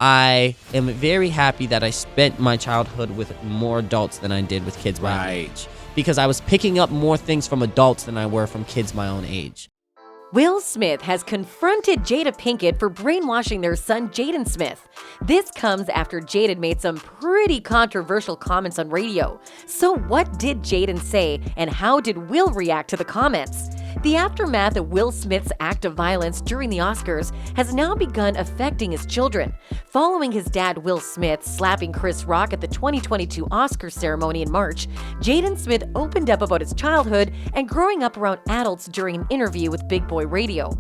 I am very happy that I spent my childhood with more adults than I did with kids my own age, because I was picking up more things from adults than I were from kids my own age. Will Smith has confronted Jada Pinkett for brainwashing their son Jaden Smith. This comes after Jaden made some pretty controversial comments on radio. So what did Jaden say, and how did Will react to the comments? The aftermath of Will Smith's act of violence during the Oscars has now begun affecting his children. Following his dad Will Smith slapping Chris Rock at the 2022 Oscar ceremony in March, Jaden Smith opened up about his childhood and growing up around adults during an interview with Big Boy Radio.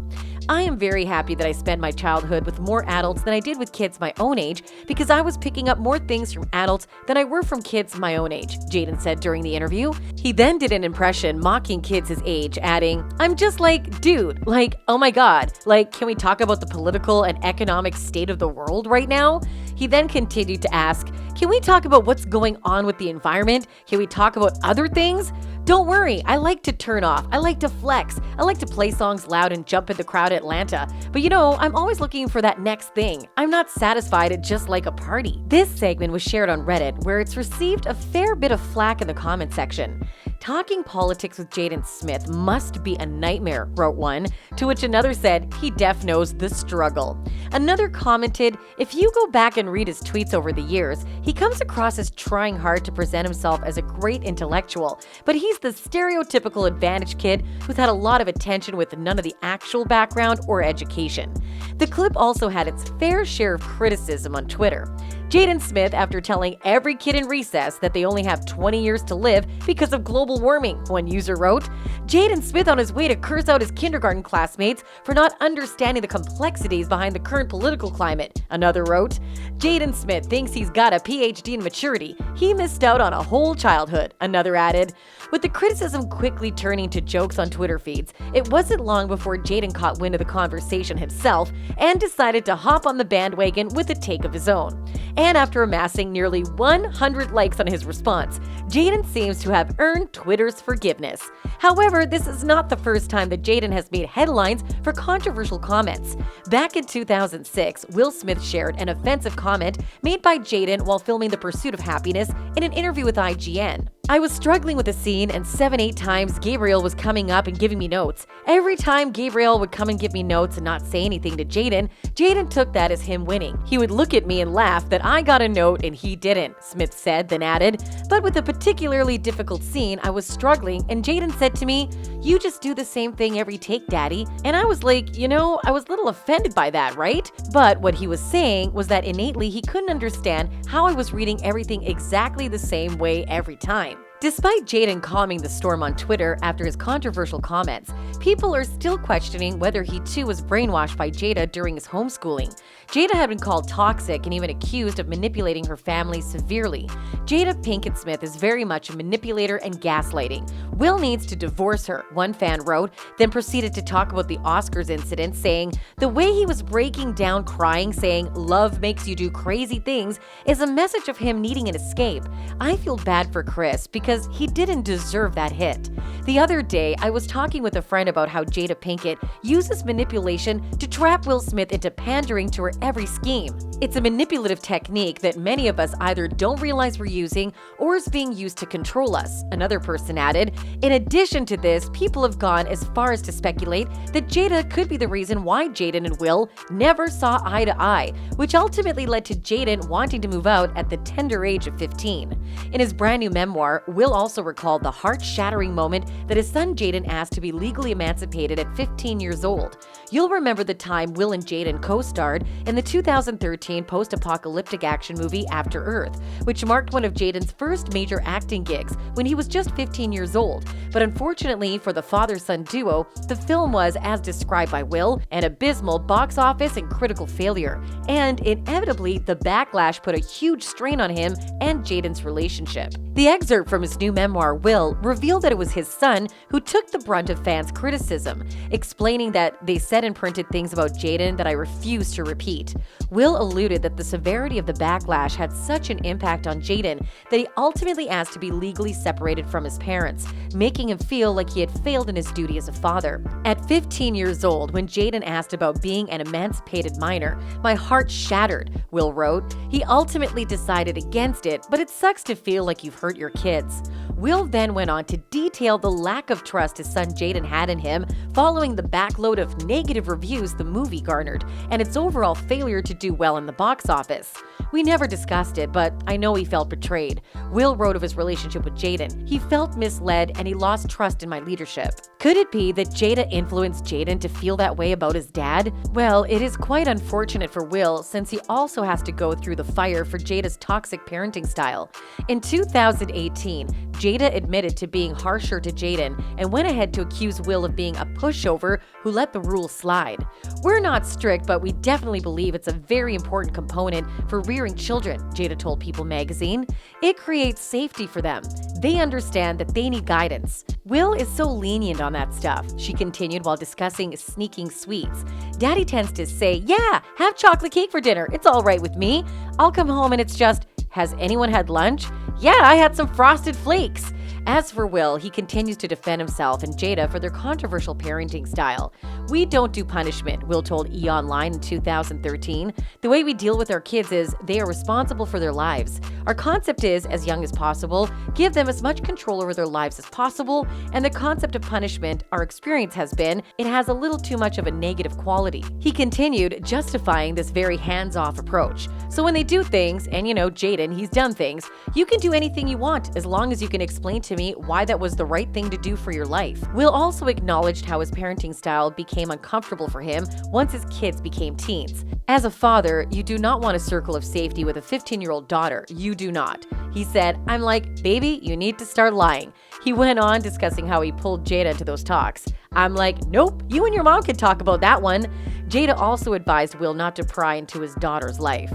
I am very happy that I spent my childhood with more adults than I did with kids my own age, because I was picking up more things from adults than I were from kids my own age, Jaden said during the interview. He then did an impression mocking kids his age, adding, "I'm just like, dude, like, oh my god, like, can we talk about the political and economic state of the world right now?" He then continued to ask, "Can we talk about what's going on with the environment? Can we talk about other things? Don't worry, I like to turn off, I like to flex, I like to play songs loud and jump in the crowd at Atlanta. But you know, I'm always looking for that next thing. I'm not satisfied at just like a party." This segment was shared on Reddit, where it's received a fair bit of flack in the comment section. "Talking politics with Jaden Smith must be a nightmare," wrote one, to which another said, "He def knows the struggle." Another commented, "If you go back and read his tweets over the years, he comes across as trying hard to present himself as a great intellectual, but he's the stereotypical advantage kid who's had a lot of attention with none of the actual background or education." The clip also had its fair share of criticism on Twitter. Jaden Smith, after telling every kid in recess that they only have 20 years to live because of global warming, one user wrote. Jaden Smith on his way to curse out his kindergarten classmates for not understanding the complexities behind the current political climate, another wrote. Jaden Smith thinks he's got a PhD in maturity. He missed out on a whole childhood, another added. With the criticism quickly turning to jokes on Twitter feeds, it wasn't long before Jaden caught wind of the conversation himself and decided to hop on the bandwagon with a take of his own. And after amassing nearly 100 likes on his response, Jaden seems to have earned Twitter's forgiveness. However, this is not the first time that Jaden has made headlines for controversial comments. Back in 2006, Will Smith shared an offensive comment made by Jaden while filming The Pursuit of Happiness in an interview with IGN. "I was struggling with the scene, and 7-8 times Gabriel was coming up and giving me notes. Every time Gabriel would come and give me notes and not say anything to Jaden, Jaden took that as him winning. He would look at me and laugh that I got a note and he didn't," Smith said, then added. "But with a particularly difficult scene, I was struggling, and Jaden said to me, 'You just do the same thing every take, Daddy.' And I was like, I was a little offended by that, right?" But what he was saying was that innately he couldn't understand how I was reading everything exactly the same way every time. Despite Jaden calming the storm on Twitter after his controversial comments, people are still questioning whether he too was brainwashed by Jada during his homeschooling. Jada had been called toxic and even accused of manipulating her family severely. Jada Pinkett Smith is very much a manipulator and gaslighting. Will needs to divorce her, one fan wrote, then proceeded to talk about the Oscars incident, saying, "The way he was breaking down crying, saying, 'Love makes you do crazy things,' is a message of him needing an escape. I feel bad for Chris because he didn't deserve that hit." The other day, I was talking with a friend about how Jada Pinkett uses manipulation to trap Will Smith into pandering to her every scheme. It's a manipulative technique that many of us either don't realize we're using or is being used to control us, another person added. In addition to this, people have gone as far as to speculate that Jada could be the reason why Jaden and Will never saw eye to eye, which ultimately led to Jaden wanting to move out at the tender age of 15. In his brand new memoir, Will also recalled the heart-shattering moment that his son Jaden asked to be legally emancipated at 15 years old. You'll remember the time Will and Jaden co-starred in the 2013 post-apocalyptic action movie After Earth, which marked one of Jaden's first major acting gigs when he was just 15 years old. But unfortunately for the father-son duo, the film was, as described by Will, an abysmal box office and critical failure. And inevitably, the backlash put a huge strain on him and Jaden's relationship. The excerpt from his his new memoir, Will revealed that it was his son who took the brunt of fans' criticism, explaining that they said and printed things about Jaden that I refuse to repeat. Will alluded that the severity of the backlash had such an impact on Jaden that he ultimately asked to be legally separated from his parents, making him feel like he had failed in his duty as a father. At 15 years old, when Jaden asked about being an emancipated minor, my heart shattered, Will wrote. He ultimately decided against it, but it sucks to feel like you've hurt your kids. Will then went on to detail the lack of trust his son Jaden had in him following the backload of negative reviews the movie garnered and its overall failure to do well in the box office. We never discussed it, but I know he felt betrayed. Will wrote of his relationship with Jaden. He felt misled and he lost trust in my leadership. Could it be that Jada influenced Jaden to feel that way about his dad? Well, it is quite unfortunate for Will since he also has to go through the fire for Jada's toxic parenting style. In 2018, Jada admitted to being harsher to Jaden and went ahead to accuse Will of being a pushover who let the rules slide. We're not strict, but we definitely believe it's a very important component for rearing children, Jada told People magazine. It creates safety for them. They understand that they need guidance. Will is so lenient on that stuff, she continued while discussing sneaking sweets. Daddy tends to say, yeah, have chocolate cake for dinner. It's all right with me. I'll come home and it's just, has anyone had lunch? Yeah, I had some frosted flakes. As for Will, he continues to defend himself and Jada for their controversial parenting style. We don't do punishment, Will told E! Online in 2013. The way we deal with our kids is they are responsible for their lives. Our concept is, as young as possible, give them as much control over their lives as possible, and the concept of punishment, our experience has been, it has a little too much of a negative quality. He continued, justifying this very hands-off approach. So when they do things, and Jaden, he's done things, you can do anything you want as long as you can explain to me why that was the right thing to do for your life. Will also acknowledged how his parenting style became uncomfortable for him once his kids became teens. As a father, you do not want a circle of safety with a 15-year-old daughter. You do not. He said, I'm like, baby, you need to start lying. He went on discussing how he pulled Jada into those talks. I'm like, nope, you and your mom can talk about that one. Jada also advised Will not to pry into his daughter's life.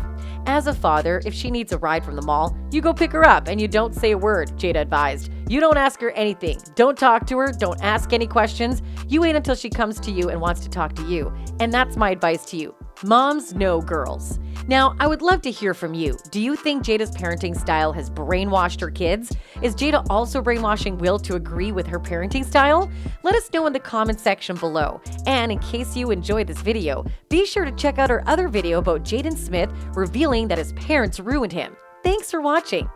As a father, if she needs a ride from the mall, you go pick her up and you don't say a word, Jada advised. You don't ask her anything. Don't talk to her. Don't ask any questions. You wait until she comes to you and wants to talk to you. And that's my advice to you. Moms know girls. Now, I would love to hear from you. Do you think Jada's parenting style has brainwashed her kids? Is Jada also brainwashing Will to agree with her parenting style? Let us know in the comment section below. And in case you enjoyed this video, be sure to check out our other video about Jaden Smith revealing that his parents ruined him. Thanks for watching.